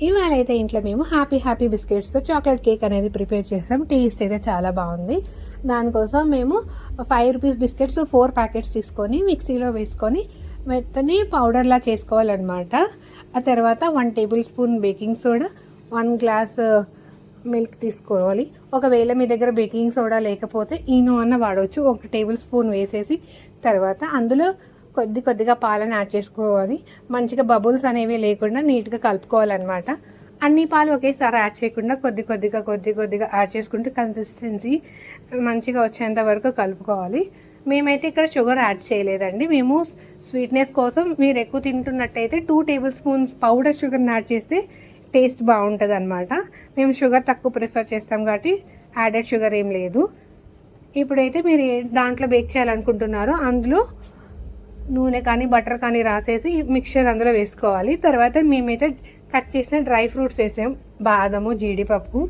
ఇవాళ అయితే ఇంట్లో మేము హ్యాపీ బిస్కెట్స్తో చాక్లెట్ కేక్ అనేది ప్రిపేర్ చేసాం. టేస్ట్ అయితే చాలా బాగుంది. దానికోసం మేము 5 రూపీస్ బిస్కెట్స్ 4 ప్యాకెట్స్ తీసుకొని మిక్సీలో వేసుకొని మెత్తని పౌడర్లా చేసుకోవాలన్నమాట. ఆ తర్వాత 1 table spoon baking soda, 1 glass milk తీసుకోవాలి. ఒకవేళ మీ దగ్గర బేకింగ్ సోడా లేకపోతే ఈనో అన్న వాడవచ్చు. 1 టేబుల్ స్పూన్ వేసేసి తర్వాత అందులో కొద్దిగా పాలను యాడ్ చేసుకోవాలి. మంచిగా బబుల్స్ అనేవి లేకుండా నీట్గా కలుపుకోవాలన్నమాట. అన్ని పాలు ఒకేసారి యాడ్ చేయకుండా కొద్దిగా యాడ్ చేసుకుంటూ కన్సిస్టెన్సీ మంచిగా వచ్చేంత వరకు కలుపుకోవాలి. మేమైతే ఇక్కడ షుగర్ యాడ్ చేయలేదండి. మేము స్వీట్నెస్ కోసం మీరు ఎక్కువ తింటున్నట్టయితే 2 టేబుల్ స్పూన్స్ పౌడర్ షుగర్ని యాడ్ చేస్తే టేస్ట్ బాగుంటుంది అనమాట. మేము షుగర్ తక్కువ ప్రిఫర్ చేస్తాం కాబట్టి యాడెడ్ షుగర్ ఏం లేదు. ఇప్పుడైతే మీరు దాంట్లో బేక్ చేయాలనుకుంటున్నారో అందులో నూనె కానీ బటర్ కానీ రాసేసి మిక్చర్ అందులో వేసుకోవాలి. తర్వాత మేమైతే కట్ చేసిన డ్రై ఫ్రూట్స్ వేసాం, బాదము, జీడిపప్పు.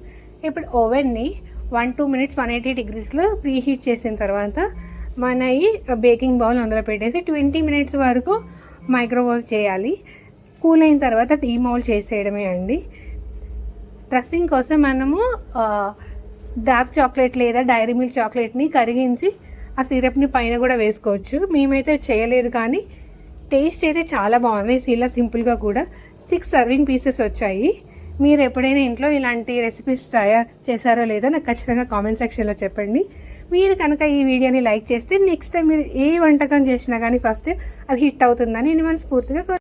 ఇప్పుడు ఓవెన్ని 1-2 మినిట్స్ 180 డిగ్రీస్లో ప్రీ హీట్ చేసిన తర్వాత మన ఈ బేకింగ్ బౌల్ అందులో పెట్టేసి 20 మినిట్స్ వరకు మైక్రోవేవ్ చేయాలి. కూల్ అయిన తర్వాత డీమౌల్డ్ చేసేయడమే అండి. డ్రెస్సింగ్ కోసం మనము డార్క్ చాక్లెట్ లేదా డైరీ మిల్క్ చాక్లెట్ని కరిగించి ఆ సిరప్ని పైన కూడా వేసుకోవచ్చు. మేమైతే చేయలేదు కానీ టేస్ట్ అయితే చాలా బాగుంది. ఇలా సింపుల్గా కూడా 6 సర్వింగ్ పీసెస్ వచ్చాయి. మీరు ఎప్పుడైనా ఇంట్లో ఇలాంటి రెసిపీస్ తయారు చేశారో లేదో నాకు ఖచ్చితంగా కామెంట్ సెక్షన్లో చెప్పండి. మీరు కనుక ఈ వీడియోని లైక్ చేస్తే నెక్స్ట్ టైం మీరు ఏ వంటకం చేసినా కానీ ఫస్ట్ అది హిట్ అవుతుందని నేను మనస్ఫూర్తిగా